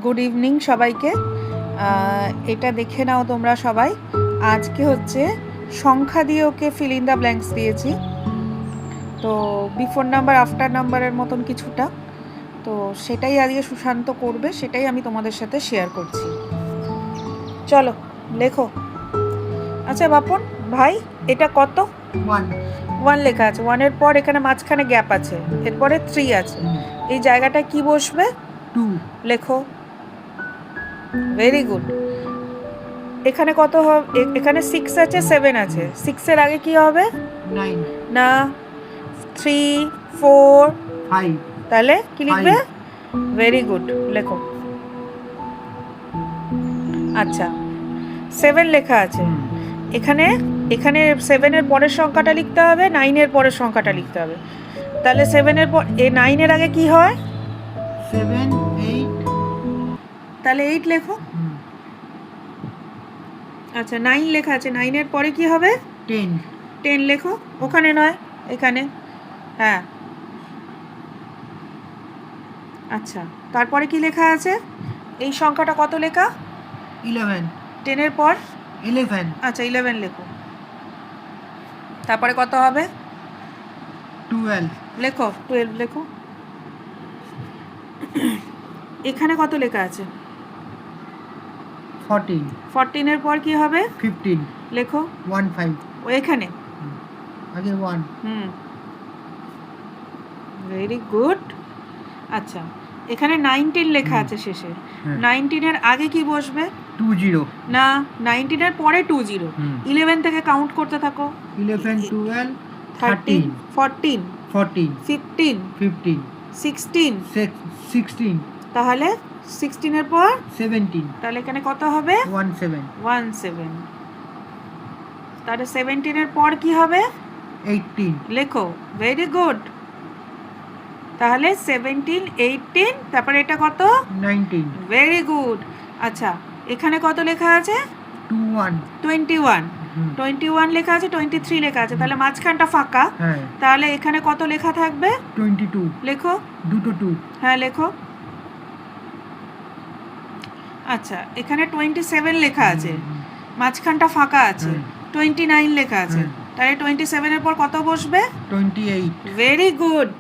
Good evening সবাইকে। এটা দেখে নাও তোমরা সবাই। আজকে হচ্ছে সংখ্যা দিয়ে okay fill in the blanks দিয়েছি। তো বিফোর নাম্বার আফটার নাম্বারের মতন কিছুটা, তো সেটাই আজকে সুশান্ত করবে, সেটাই আমি তোমাদের সাথে শেয়ার করছি। চলো লেখো। আচ্ছা বাপন ভাই, এটা কত? 1 লেখা আছে। 1-এর পর এখানে মাঝখানে গ্যাপ আছে, এরপরে 3 আছে। এই জায়গাটা কি বসবে? 2 লেখো। Very good. এখানে কত হবে? এখানে 6 আছে, 7 আছে। 6-এর আগে কি হবে? 9 না, 3 4 5 তাহলে কি লিখবে? ভেরি গুড, লেখো। আচ্ছা, 7 লেখা আছে। এখানে এখানে 7-এর পরের সংখ্যাটা লিখতে হবে, 9-এর পরের সংখ্যাটা লিখতে হবে। তাহলে 7-এর পর 9-এর আগে কি হয়? 7 8 তাহলে 8 লেখো। আচ্ছা, 9 লেখা আছে। 9-এর পরে কি হবে? 10 10 লেখো। ওখানে নয়, এখানে। হ্যাঁ, আচ্ছা, তারপরে কি লেখা আছে? এই সংখ্যাটা কত লেখা? 11 10-এর পর 11 আচ্ছা 11 লেখো। তারপরে কত হবে? 12 লেখো। 12 লেখো। এখানে কত লেখা আছে? 14 14-এর পর কি হবে? 15 লেখো। 1 5 ও এখানে। আগে 1 ভেরি গুড। আচ্ছা, এখানে 19 লেখা আছে শেষে। 19-এর আগে কি বসবে? 20 না, 19-এর পরে 20। 11 থেকে কাউন্ট করতে থাকো। 11 12 13 14 14 15 15 16 16 তাহলে 16-এর পর 17 তাহলে এখানে কত হবে? 17। তাহলে 17-এর পর কি হবে? 18 লেখো। Very good. তাহলে 17 18 তারপরে এটা কত? 19 ভেরি গুড। আচ্ছা, এখানে কত লেখা আছে? 21 21 লেখা আছে, 23 লেখা আছে। তাহলে মাঝখানটা ফাঁকা। তাহলে এখানে কত লেখা থাকবে? 22 লেখো। দুটো 2 হ্যাঁ, লেখো। আচ্ছা, এখানে 27 লেখা আছে, মাঝখানটা ফাঁকা আছে। 29 লেখা আছে। তাহলে 27-এর পর কত বসবে? 28 ভেরি গুড।